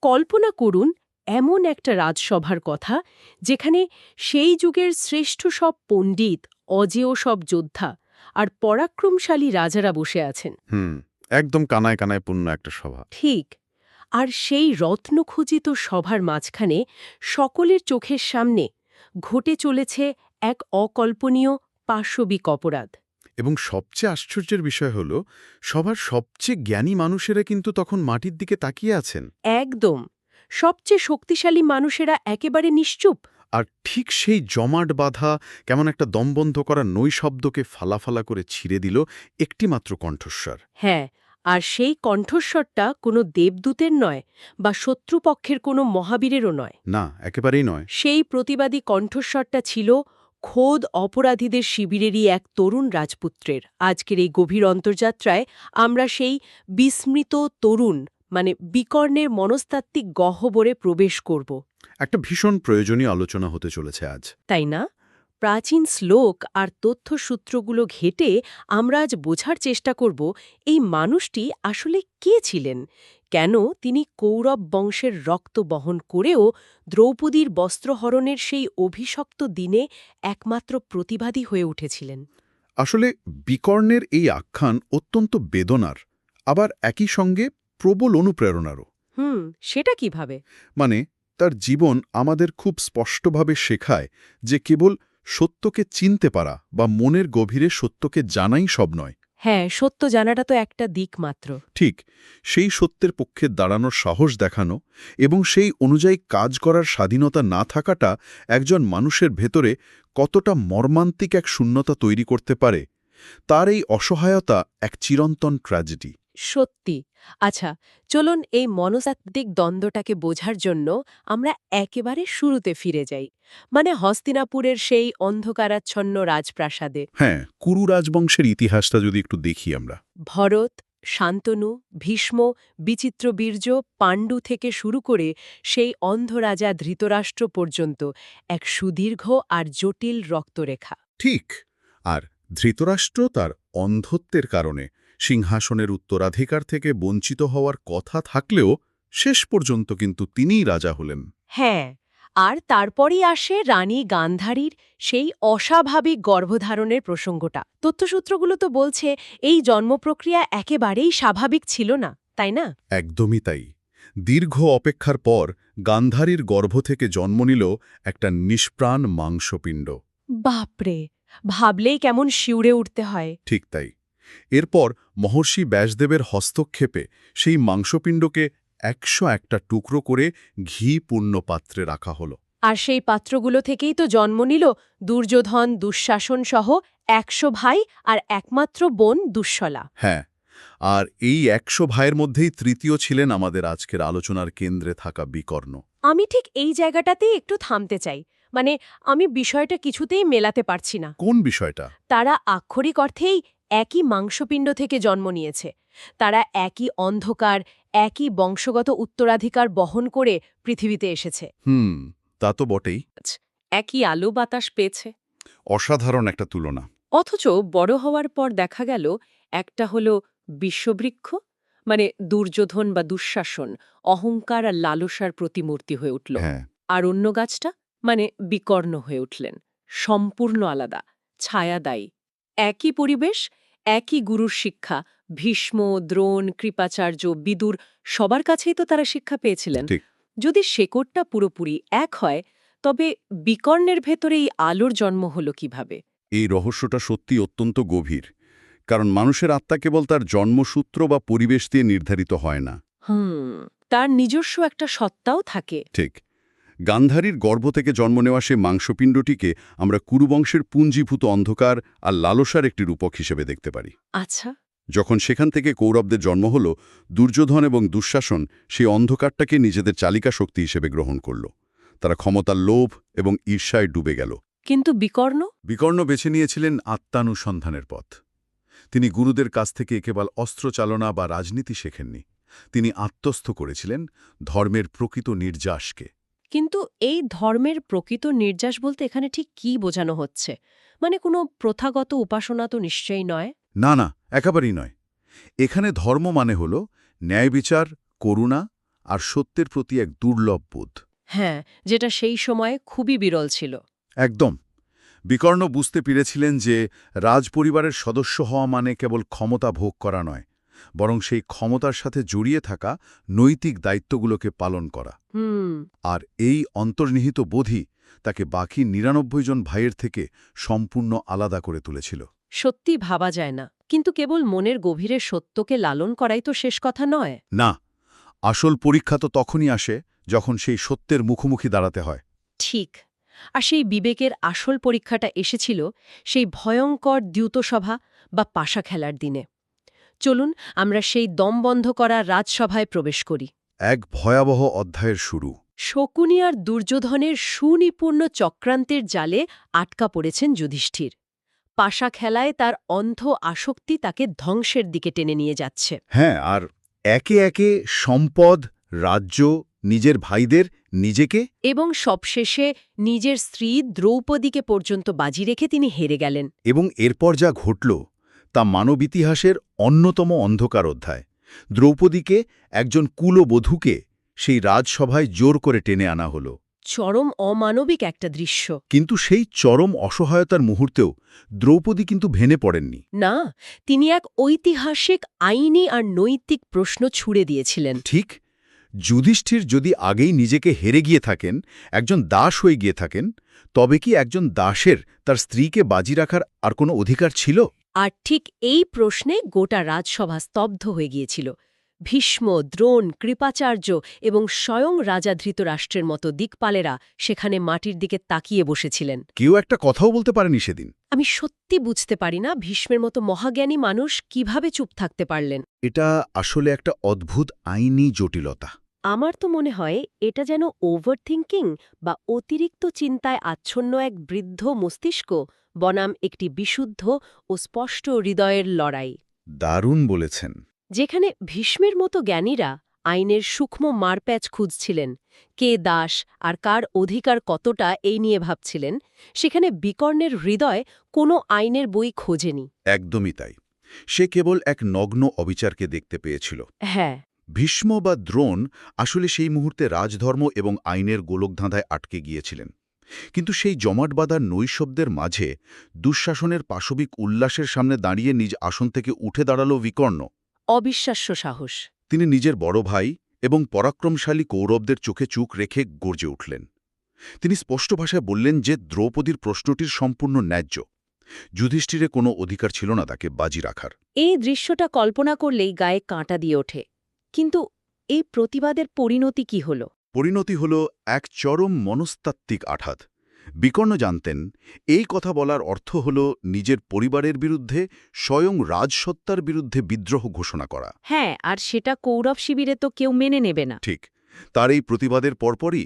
কল্পনা করুন এমন একটা রাজসভার কথা, যেখানে সেই যুগের শ্রেষ্ঠ সব পণ্ডিত, অজেয় সব যোদ্ধা আর পরাক্রমশালী রাজারা বসে আছেন। একদম কানায় কানায় পূর্ণ একটা সভা। ঠিক। আর সেই রত্নখচিত সভার মাঝখানে সকলের চোখের সামনে ঘটে চলেছে এক অকল্পনীয় পাশবিক অপরাধ। এবং সবচেয়ে আশ্চর্যের বিষয় হল, সবার সবচেয়ে জ্ঞানী মানুষেরা কিন্তু তখন মাটির দিকে তাকিয়ে আছেন। একদম। সবচেয়ে শক্তিশালী মানুষেরা একেবারে নিশ্চুপ। আর ঠিক সেই জমাট বাঁধা, কেমন একটা দমবন্ধ করা নৈশব্দকে ফালাফালা করে ছিঁড়ে দিল একটিমাত্র কণ্ঠস্বর। হ্যাঁ, আর সেই কণ্ঠস্বরটা কোনো দেবদূতের নয়, বা শত্রুপক্ষের কোনো মহাবীরেরও নয়। না, একেবারেই নয়। সেই প্রতিবাদী কণ্ঠস্বরটা ছিল খোদ অপরাধীদের শিবিরেরই এক তরুণ রাজপুত্রের। আজকের এই গভীর অন্তর্যাত্রায় আমরা সেই বিস্মৃত তরুণ, মানে বিকর্ণের মনস্তাত্ত্বিক গহ্বরে প্রবেশ করব। একটা ভীষণ প্রয়োজনীয় আলোচনা হতে চলেছে আজ, তাই না? প্রাচীন শ্লোক আর তথ্যসূত্রগুলো ঘেঁটে আমরা আজ বোঝার চেষ্টা করব এই মানুষটি আসলে কে ছিলেন, কেন তিনি কৌরব বংশের রক্ত বহন করেও দ্রৌপদীর বস্ত্রহরণের সেই অভিশপ্ত দিনে একমাত্র প্রতিবাদী হয়ে উঠেছিলেন। আসলে বিকর্ণের এই আখ্যান অত্যন্ত বেদনার, আবার একই সঙ্গে প্রবল অনুপ্রেরণারও। সেটা কিভাবে? মানে, তার জীবন আমাদের খুব স্পষ্টভাবে শেখায় যে কেবল সত্যকে চিনতে পারা বা মনের গভীরে সত্যকে জানাই সব নয়। হ্যাঁ, সত্য জানাটা তো একটা দিক মাত্র। ঠিক, সেই সত্যের পক্ষে দাঁড়ানোর সাহস দেখানো এবং সেই অনুযায়ী কাজ করার স্বাধীনতা না থাকাটা একজন মানুষের ভেতরে কতটা মর্মান্তিক এক শূন্যতা তৈরি করতে পারে, তার এই অসহায়তা এক চিরন্তন ট্র্যাজেডি। সত্যি। আচ্ছা, চলুন এই মনস্তাত্ত্বিক দ্বন্দ্বটাকে বোঝার জন্য আমরা একেবারে শুরুতে ফিরে যাই, মানে হস্তিনাপুরের সেই অন্ধকারাচ্ছন্ন রাজপ্রাসাদে। হ্যাঁ, কুরু রাজবংশের ইতিহাসটা যদি একটু দেখি আমরা। ভরত, শান্তনু, ভীষ্ম, বিচিত্রবীর্য, পাণ্ডু থেকে শুরু করে সেই অন্ধ রাজা ধৃতরাষ্ট্র পর্যন্ত এক সুদীর্ঘ আর জটিল রক্তরেখা। ঠিক, আর ধৃতরাষ্ট্র তার অন্ধত্বের কারণে সিংহাসনের উত্তরাধিকার থেকে বঞ্চিত হওয়ার কথা থাকলেও শেষ পর্যন্ত কিন্তু তিনিই রাজা হলেন। হ্যাঁ, আর তারপরই আসে রানী গান্ধারীর সেই অস্বাভাবিক গর্ভধারণের প্রসঙ্গটা। তথ্যসূত্রগুলো তো বলছে এই জন্মপ্রক্রিয়া একেবারেই স্বাভাবিক ছিল না, তাই না? একদমই তাই। দীর্ঘ অপেক্ষার পর গান্ধারীর গর্ভ থেকে জন্ম নিল একটা নিষ্প্রাণ মাংসপিণ্ড। বাপরে, ভাবলেই কেমন শিউরে উঠতে হয়। ঠিক তাই। এরপর মহর্ষি ব্যাসদেবের হস্তক্ষেপে সেই মাংসপিণ্ডকে ১০১টা টুকরো করে ঘিপূর্ণ পাত্রে রাখা হলো। আর সেই পাত্রগুলো থেকেই তো জন্ম নিল দুর্যোধন, দুঃশাসন সহ ১০০ ভাই আর একমাত্র বোন দুঃশলা। হ্যাঁ, আর এই ১০০ ভাইয়ের মধ্যেই তৃতীয় ছিলেন আমাদের আজকের আলোচনার কেন্দ্রে থাকা বিকর্ণ। আমি ঠিক এই জায়গাটাতেই একটু থামতে চাই। মানে, আমি বিষয়টা কিছুতেই মেলাতে পারছি না। কোন বিষয়টা? তারা আক্ষরিক অর্থেই একই মাংসপিণ্ড থেকে জন্ম নিয়েছে। তারা একই অন্ধকার, একই বংশগত উত্তরাধিকার বহন করে পৃথিবীতে এসেছে। তা তো বটেই। একই আলো বাতাস পেয়েছে। অসাধারণ একটা তুলনা। অথচ বড় হওয়ার পর দেখা গেল একটা হলো বিশ্ববৃক্ষ, মানে দুর্যোধন বা দুঃশাসন, অহংকার আর লালসার প্রতিমূর্তি হয়ে উঠল। হ্যাঁ, আর অন্য গাছটা, মানে বিকর্ণ হয়ে উঠলেন, সম্পূর্ণ আলাদা, ছায়াদায়ী। একই পরিবেশ, একই গুরুর শিক্ষা, ভীষ্ম, দ্রোণ, কৃপাচার্য, বিদুর, সবার কাছেই তো তারা শিক্ষা পেয়েছিলেন। ঠিক। যদি শেকড়টা পুরোপুরি এক হয়, তবে বিকর্ণের ভেতরে এই আলোর জন্ম হলো কিভাবে? এই রহস্যটা সত্যি অত্যন্ত গভীর, কারণ মানুষের আত্মা কেবল তার জন্মসূত্র বা পরিবেশ দিয়ে নির্ধারিত হয় না। তার নিজস্ব একটা সত্তাও থাকে। ঠিক। গান্ধারীর গর্ভ থেকে জন্ম নেওয়া সে মাংসপিণ্ডটিকে আমরা কুরুবংশের পুঞ্জীভূত অন্ধকার আর লালসার একটি রূপক হিসেবে দেখতে পারি। আচ্ছা। যখন সেখান থেকে কৌরবদের জন্ম হল, দুর্যোধন এবং দুঃশাসন সেই অন্ধকারটাকে নিজেদের চালিকা শক্তি হিসেবে গ্রহণ করল। তারা ক্ষমতার লোভ এবং ঈর্ষায় ডুবে গেল। কিন্তু বিকর্ণ? বিকর্ণ বেছে নিয়েছিলেন আত্মানুসন্ধানের পথ। তিনি গুরুদের কাছ থেকে কেবল অস্ত্রচালনা বা রাজনীতি শেখেননি, তিনি আত্মস্থ করেছিলেন ধর্মের প্রকৃত নির্যাসকে। কিন্তু এই ধর্মের প্রকৃত নির্যাস বলতে এখানে ঠিক কি বোঝানো হচ্ছে? মানে কোনো প্রথাগত উপাসনা তো নিশ্চয়ই নয়। না, একেবারেই নয়। এখানে ধর্ম মানে হল ন্যায় বিচার, করুণা আর সত্যের প্রতি এক দুর্লভ বোধ। হ্যাঁ, যেটা সেই সময়ে খুবই বিরল ছিল। একদম। বিকর্ণ বুঝতে পেরেছিলেন যে রাজপরিবারের সদস্য হওয়া মানে কেবল ক্ষমতা ভোগ করা নয়, বরং সেই ক্ষমতার সাথে জড়িয়ে থাকা নৈতিক দায়িত্বগুলোকে পালন করা। হুম। আর এই অন্তর্নিহিত বোধই তাকে বাকি ৯৯ জন ভাইয়ের থেকে সম্পূর্ণ আলাদা করে তুলেছিল। সত্যি ভাবা যায় না, কিন্তু কেবল মনের গভীরে সত্যকে লালন করাই তো শেষ কথা নয়। না, আসল পরীক্ষা তো তখনই আসে যখন সেই সত্যের মুখোমুখি দাঁড়াতে হয়। ঠিক। আর সেই বিবেকের আসল পরীক্ষাটা এসেছিল সেই ভয়ঙ্কর দ্যুতসভা বা পাশা খেলার দিনে। চলুন আমরা সেই দম বন্ধ করা রাজসভায় প্রবেশ করি। এক ভয়াবহ অধ্যায়ের শুরু। শকুনি আর দুর্যোধনের সুনিপুণ চক্রান্তের জালে আটকা পড়েছেন যুধিষ্ঠির। পাশা খেলায় তার অন্ধ আসক্তি তাকে ধ্বংসের দিকে টেনে নিয়ে যাচ্ছে। হ্যাঁ, আর একে একে সম্পদ, রাজ্য, নিজের ভাইদের, নিজেকে। এবং সবশেষে নিজের স্ত্রী দ্রৌপদীকে পর্যন্ত বাজি রেখে তিনি হেরে গেলেন। এবং এরপর যা ঘটল তা মানব ইতিহাসের অন্যতম অন্ধকার অধ্যায়। দ্রৌপদীকে, একজন কুলবধূকে, সেই রাজসভায় জোর করে টেনে আনা হল। চরম অমানবিক একটা দৃশ্য। কিন্তু সেই চরম অসহায়তার মুহূর্তেও দ্রৌপদী কিন্তু ভেঙে পড়েননি। না, তিনি এক ঐতিহাসিক আইনি আর নৈতিক প্রশ্ন ছুড়ে দিয়েছিলেন। ঠিক, যুধিষ্ঠির যদি আগেই নিজেকে হেরে গিয়ে থাকেন, একজন দাস হয়ে গিয়ে থাকেন, তবে কি একজন দাসের তার স্ত্রীকে বাজি রাখার আর কোনো অধিকার ছিল? আর ঠিক এই প্রশ্নে গোটা রাজসভা স্তব্ধ হয়ে গিয়েছিল। ভীষ্ম, দ্রোণ, কৃপাচার্য এবং স্বয়ং রাজা ধৃতরাষ্ট্রের মতো দিকপালেরা সেখানে মাটির দিকে তাকিয়ে বসেছিলেন। কেউ একটা কথাও বলতে পারেনি সেদিন। আমি সত্যি বুঝতে পারি না ভীষ্মের মতো মহাজ্ঞানী মানুষ কিভাবে চুপ থাকতে পারলেন। এটা আসলে একটা অদ্ভুত আইনি জটিলতা। আমার তো মনে হয় এটা যেন ওভারথিংকিং বা অতিরিক্ত চিন্তায় আচ্ছন্ন এক বৃদ্ধ মস্তিষ্ক বনাম একটি বিশুদ্ধ ও স্পষ্ট হৃদয়ের লড়াই, দারুণ বলেছেন। যেখানে ভীষ্মের মতো জ্ঞানীরা আইনের সূক্ষ্ম মারপ্যাচ খুঁজছিলেন, কে দাস আর কার অধিকার কতটা এই নিয়ে ভাবছিলেন, সেখানে বিকর্ণের হৃদয় কোনো আইনের বই খোঁজেনি। একদমই তাই। সে কেবল এক নগ্ন অবিচারকে দেখতে পেয়েছিল। হ্যাঁ। ভীষ্ম বা দ্রোণ আসলে সেই মুহূর্তে রাজধর্ম এবং আইনের গোলকধাঁধায় আটকে গিয়েছিলেন। কিন্তু সেই জমাটবাঁধা নৈশব্দের মাঝে দুঃশাসনের পাশবিক উল্লাসের সামনে দাঁড়িয়ে নিজ আসন থেকে উঠে দাঁড়াল বিকর্ণ। অবিশ্বাস্য সাহস। তিনি নিজের বড় ভাই এবং পরাক্রমশালী কৌরবদের চোখে চোখ রেখে গর্জে উঠলেন। তিনি স্পষ্ট ভাষায় বললেন যে দ্রৌপদীর প্রশ্নটির সম্পূর্ণ ন্যায্য। যুধিষ্ঠিরে কোনো অধিকার ছিল না তাকে বাজি রাখার। এই দৃশ্যটা কল্পনা করলেই গায়ে কাঁটা দিয়ে ওঠে। কিন্তু এই প্রতিবাদের পরিণতি কি হল? পরিণতি হল এক চরম মনস্তাত্ত্বিক আঘাত। বিকর্ণ জানতেন এই কথা বলার অর্থ হল নিজের পরিবারের বিরুদ্ধে, স্বয়ং রাজসত্তার বিরুদ্ধে বিদ্রোহ ঘোষণা করা। হ্যাঁ, আর সেটা কৌরব শিবিরে তো কেউ মেনে নেবে না। ঠিক, তার এই প্রতিবাদের পরপরই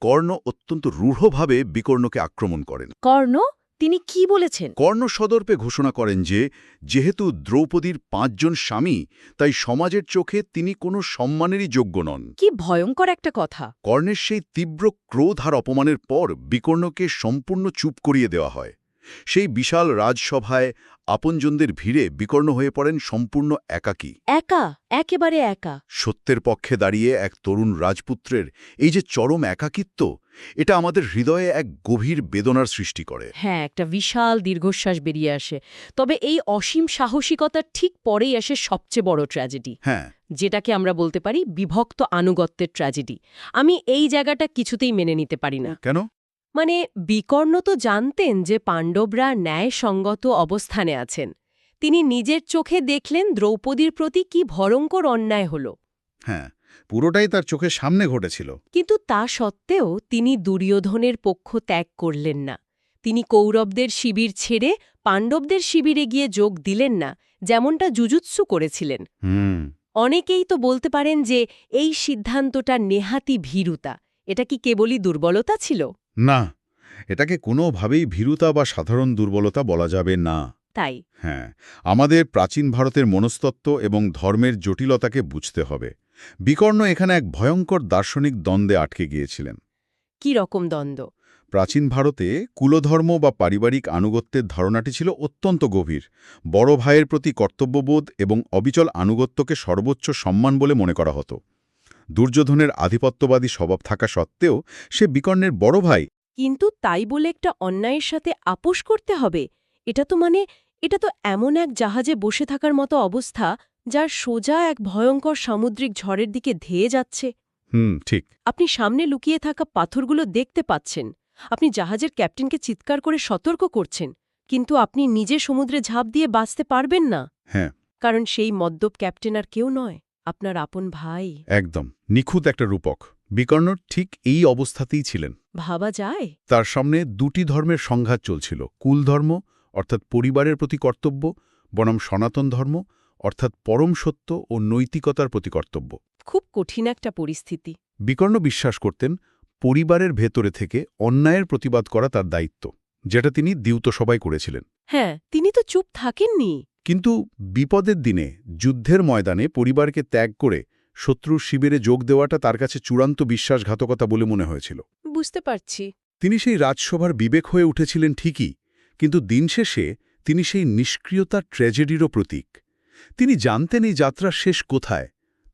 কর্ণ অত্যন্ত রূঢ়ভাবে বিকর্ণকে আক্রমণ করেন। কর্ণ? তিনি কি বলেছেন? কর্ণ সদর্পে ঘোষণা করেন যে যেহেতু দ্রৌপদীর ৫ জন স্বামী, তাই সমাজের চোখে তিনি কোনো সম্মানেরই যোগ্য নন। কি ভয়ঙ্কর একটা কথা! কর্ণের সেই তীব্র ক্রোধ আর অপমানের পর বিকর্ণকে সম্পূর্ণ চুপ করিয়ে দেওয়া হয়। সেই বিশাল রাজসভায় আপনজনদের ভিড়ে বিকর্ণ হয়ে পড়েন সম্পূর্ণ একাকী। একা, একেবারে একা। সত্যের পক্ষে দাঁড়িয়ে এক তরুণ রাজপুত্রের এই যে চরম একাকিত্ব, এটা আমাদের হৃদয়ে এক গভীর বেদনার সৃষ্টি করে। হ্যাঁ, একটা বিশাল দীর্ঘশ্বাস বেরিয়ে আসে। তবে এই অসীম সাহসিকতার ঠিক পরেই আসে সবচেয়ে বড় ট্র্যাজেডি, হ্যাঁ, যেটাকে আমরা বলতে পারি বিভক্ত আনুগত্যের ট্র্যাজেডি। আমি এই জায়গাটা কিছুতেই মেনে নিতে পারি না। কেন? মানে, বিকর্ণ তো জানতেন যে পাণ্ডবরা ন্যায়সঙ্গত অবস্থানে আছেন। তিনি নিজের চোখে দেখলেন দ্রৌপদীর প্রতি কি ভয়ঙ্কর অন্যায় হল। হ্যাঁ, পুরোটাই তার চোখের সামনে ঘটেছিল। কিন্তু তা সত্ত্বেও তিনি দুর্যোধনের পক্ষ ত্যাগ করলেন না। তিনি কৌরবদের শিবির ছেড়ে পাণ্ডবদের শিবিরে গিয়ে যোগ দিলেন না, যেমনটা যুযুৎসু করেছিলেন। অনেকেই তো বলতে পারেন যে এই সিদ্ধান্তটা নেহাতি ভীরুতা। এটা কি কেবলই দুর্বলতা ছিল? না, এটাকে কোনোভাবেই ভীরুতা বা সাধারণ দুর্বলতা বলা যাবে না। তাই? হ্যাঁ, আমাদের প্রাচীন ভারতের মনস্তত্ত্ব এবং ধর্মের জটিলতাকে বুঝতে হবে। বিকর্ণ এখানে এক ভয়ঙ্কর দার্শনিক দ্বন্দ্বে আটকে গিয়েছিলেন। কি রকম দ্বন্দ্ব? প্রাচীন ভারতে কুলধর্ম বা পারিবারিক আনুগত্যের ধারণাটি ছিল অত্যন্ত গভীর। বড় ভাইয়ের প্রতি কর্তব্যবোধ এবং অবিচল আনুগত্যকে সর্বোচ্চ সম্মান বলে মনে করা হতো। দুর্যোধনের আধিপত্যবাদী স্বভাব থাকা সত্ত্বেও সে বিকর্ণের বড় ভাই। কিন্তু তাই বলে একটা অন্যায়ের সাথে আপোষ করতে হবে? এটা তো এমন এক জাহাজে বসে থাকার মতো অবস্থা, যার সোজা এক ভয়ঙ্কর সামুদ্রিক ঝড়ের দিকে ধেয়ে যাচ্ছে। ঠিক। আপনি সামনে লুকিয়ে থাকা পাথরগুলো দেখতে পাচ্ছেন, আপনি জাহাজের ক্যাপ্টেনকে চিৎকার করে সতর্ক করছেন, কিন্তু আপনি নিজে সমুদ্রে ঝাঁপ দিয়ে বাঁচতে পারবেন না। হ্যাঁ, কারণ সেই মদ্যপ ক্যাপ্টেন আর কেউ নয়, আপনার আপন ভাই। একদম নিখুঁত একটা রূপক। বিকর্ণ ঠিক এই অবস্থাতেই ছিলেন। ভাবা যায়? তার সামনে দুটি ধর্মের সংঘাত চলছিল, কুলধর্ম অর্থাৎ পরিবারের প্রতি কর্তব্য, বনাম সনাতন ধর্ম অর্থাৎ পরম সত্য ও নৈতিকতার প্রতি কর্তব্য। খুব কঠিন একটা পরিস্থিতি। বিকর্ণ বিশ্বাস করতেন পরিবারের ভেতরে থেকে অন্যায়ের প্রতিবাদ করা তার দায়িত্ব, যেটা তিনি দ্যুতসভায় করেছিলেন। হ্যাঁ, তিনি তো চুপ থাকেননি। কিন্তু বিপদের দিনে, যুদ্ধের ময়দানে পরিবারকে ত্যাগ করে শত্রুর শিবিরে যোগ দেওয়াটা তার কাছে চূড়ান্ত বিশ্বাসঘাতকতা বলে মনে হয়েছিল। বুঝতে পারছি। তিনি সেই রাজসভার বিবেক হয়ে উঠেছিলেন ঠিকই, কিন্তু দিন শেষে তিনি সেই নিষ্ক্রিয়তার ট্র্যাজেডিরও প্রতীক। তিনি জানতেন এই যাত্রার শেষ কোথায়,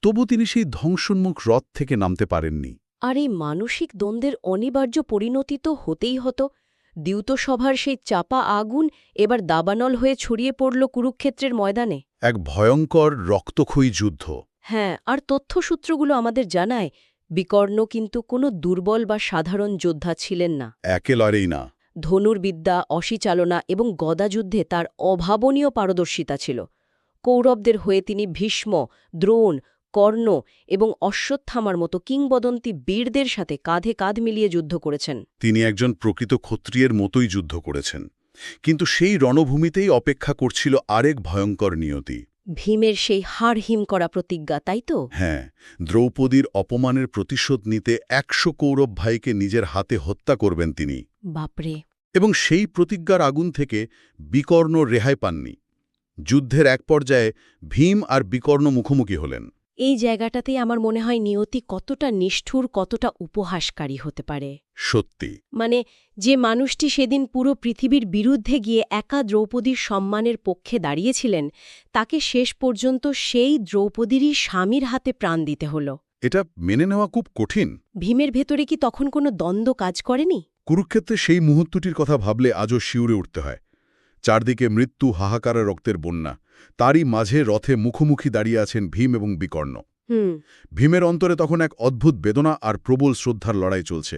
তবু তিনি সেই ধ্বংসোন্মুখ রথ থেকে নামতে পারেননি। আর এই মানসিক দ্বন্দ্বের অনিবার্য পরিণতি তো হতেই হতো। দ্যুতসভার সেই চাপা আগুন এবার দাবানল হয়ে ছড়িয়ে পড়ল কুরুক্ষেত্রের ময়দানে। এক ভয়ঙ্কর রক্তক্ষয়ী যুদ্ধ। হ্যাঁ, আর তথ্যসূত্রগুলো আমাদের জানায় বিকর্ণ কিন্তু কোনো দুর্বল বা সাধারণ যোদ্ধা ছিলেন না। একেবারেই না। ধনুর্বিদ্যা, অসিচালনা এবং গদাযুদ্ধে তার অভাবনীয় পারদর্শিতা ছিল। কৌরবদের হয়ে তিনি ভীষ্ম, দ্রোণ, কর্ণ এবং অশ্বত্থামার মতো কিংবদন্তি বীরদের সাথে কাঁধে কাঁধ মিলিয়ে যুদ্ধ করেছেন। তিনি একজন প্রকৃত ক্ষত্রিয়ের মতোই যুদ্ধ করেছেন, কিন্তু সেই রণভূমিতেই অপেক্ষা করছিল আরেক ভয়ঙ্কর নিয়তি। ভীমের সেই হাড় হিম করা প্রতিজ্ঞা, তাই তো? হ্যাঁ, দ্রৌপদীর অপমানের প্রতিশোধ নিতে ১০০ কৌরব ভাইকে নিজের হাতে হত্যা করবেন তিনি। বাপরে! এবং সেই প্রতিজ্ঞার আগুন থেকে বিকর্ণ রেহাই পাননি। যুদ্ধের এক পর্যায়ে ভীম আর বিকর্ণ মুখোমুখি হলেন। এই জায়গাটাতেই আমার মনে হয় নিয়তি কতটা নিষ্ঠুর, কতটা উপহাসকারী হতে পারে। সত্যি। যে মানুষটি সেদিন পুরো পৃথিবীর বিরুদ্ধে গিয়ে একা দ্রৌপদীর সম্মানের পক্ষে দাঁড়িয়েছিলেন, তাকে শেষ পর্যন্ত সেই দ্রৌপদীরই স্বামীর হাতে প্রাণ দিতে হল। এটা মেনে নেওয়া খুব কঠিন। ভীমের ভেতরে কি তখন কোনো দ্বন্দ্ব কাজ করেনি? কুরুক্ষেত্রে সেই মুহূর্তটির কথা ভাবলে আজও শিউরে উঠতে হয়। চারদিকে মৃত্যু, হাহাকার, রক্তের বন্যা। তারই মাঝে রথে মুখোমুখি দাঁড়িয়ে আছেন ভীম এবং বিকর্ণ। ভীমের অন্তরে তখন এক অদ্ভুত বেদনা আর প্রবল শ্রদ্ধার লড়াই চলছে,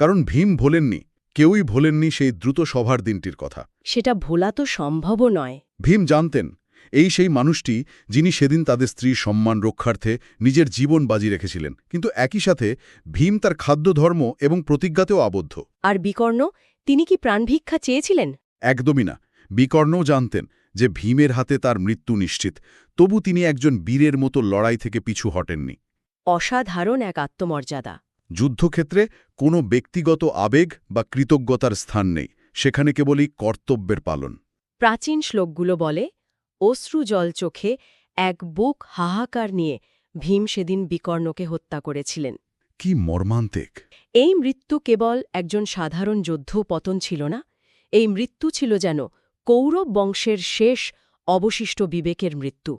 কারণ ভীম ভোলেননি, কেউই ভোলেননি সেই দ্রুত সভার দিনটির কথা। সেটা ভোলা তো সম্ভবও নয়। ভীম জানতেন এই সেই মানুষটি যিনি সেদিন তাদের স্ত্রীর সম্মান রক্ষার্থে নিজের জীবন বাজি রেখেছিলেন, কিন্তু একই সাথে ভীম তার খাদ্য, ধর্ম এবং প্রতিজ্ঞাতেও আবদ্ধ। আর বিকর্ণ, তিনি কি প্রাণভিক্ষা চেয়েছিলেন? একদমই না। বিকর্ণও জানতেন যে ভীমের হাতে তার মৃত্যু নিশ্চিত, তবু তিনি একজন বীরের মতো লড়াই থেকে পিছু হটেননি। অসাধারণ এক আত্মমর্যাদা। যুদ্ধক্ষেত্রে কোনো ব্যক্তিগত আবেগ বা কৃতজ্ঞতার স্থান নেই, সেখানে কেবলই কর্তব্যের পালন। প্রাচীন শ্লোকগুলো বলে, অশ্রু জল চোখে এক বুক হাহাকার নিয়ে ভীম সেদিন বিকর্ণকে হত্যা করেছিলেন। কি মর্মান্তিক! এই মৃত্যু কেবল একজন সাধারণ যোদ্ধ পতন ছিল না, এই মৃত্যু ছিল যেন কৌরব বংশের শেষ অবশিষ্ট বিবেকের মৃত্যু।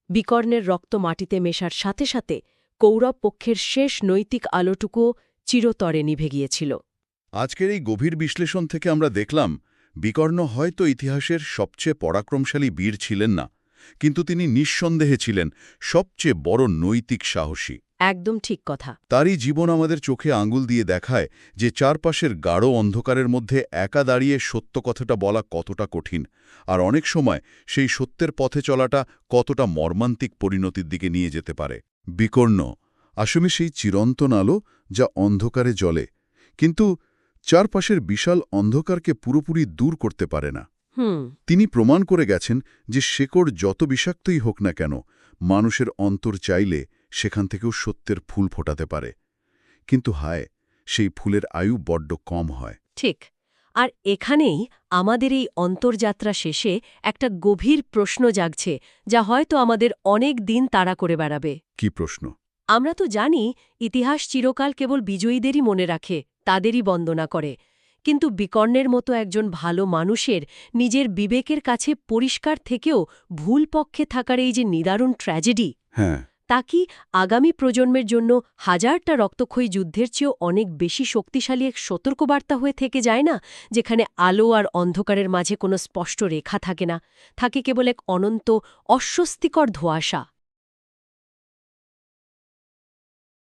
বিকর্ণের রক্ত মাটিতে মেশার সাথে সাথে কৌরব পক্ষের শেষ নৈতিক আলোটুকুও চিরতরে নিভে গিয়েছিল। আজকের এই গভীর বিশ্লেষণ থেকে আমরা দেখলাম বিকর্ণ হয়তো ইতিহাসের সবচেয়ে পরাক্রমশালী বীর ছিলেন না, কিন্তু তিনি নিঃসন্দেহে ছিলেন সবচেয়ে বড় নৈতিক সাহসী। একদম ঠিক কথা। তারই জীবন আমাদের চোখে আঙুল দিয়ে দেখায় যে চারপাশের গাঢ় অন্ধকারের মধ্যে একা দাঁড়িয়ে সত্য কথাটা বলা কতটা কঠিন, আর অনেক সময় সেই সত্যের পথে চলাটা কতটা মর্মান্তিক পরিণতির দিকে নিয়ে যেতে পারে। বিকর্ণ আসলে সেই চিরন্তন আলো যা অন্ধকারে জ্বলে, কিন্তু চারপাশের বিশাল অন্ধকারকে পুরোপুরি দূর করতে পারে না। তিনি প্রমাণ করে গেছেন যে শেকড় যত বিষাক্তই হোক না কেন, মানুষের অন্তর চাইলে সেখান থেকেও সত্যের ফুল ফোটাতে পারে। কিন্তু হায়, সেই ফুলের আয়ু বড্ড কম হয়। ঠিক। আর এখানেই আমাদের এই অন্তর্যাত্রা শেষে একটা গভীর প্রশ্ন জাগছে, যা হয়তো আমাদের অনেক দিন তাড়া করে বেড়াবে। কি প্রশ্ন? আমরা তো জানি ইতিহাস চিরকাল কেবল বিজয়ীদেরই মনে রাখে, তাদেরই বন্দনা করে, কিন্তু বিকর্ণের মতো একজন ভালো মানুষের নিজের বিবেকের কাছে পরিষ্কার থেকেও ভুল পক্ষে থাকার এই যে নিদারুণ ট্র্যাজেডি, হ্যাঁ, তা কি আগামী প্রজন্মের জন্য হাজারটা রক্তক্ষয়ী যুদ্ধের চেয়েও অনেক বেশি শক্তিশালী এক সতর্কবার্তা হয়ে থেকে যায় না, যেখানে আলো আর অন্ধকারের মাঝে কোনো স্পষ্ট রেখা থাকে না, থাকে কেবল এক অনন্ত অস্বস্তিকর ধোঁয়াশা?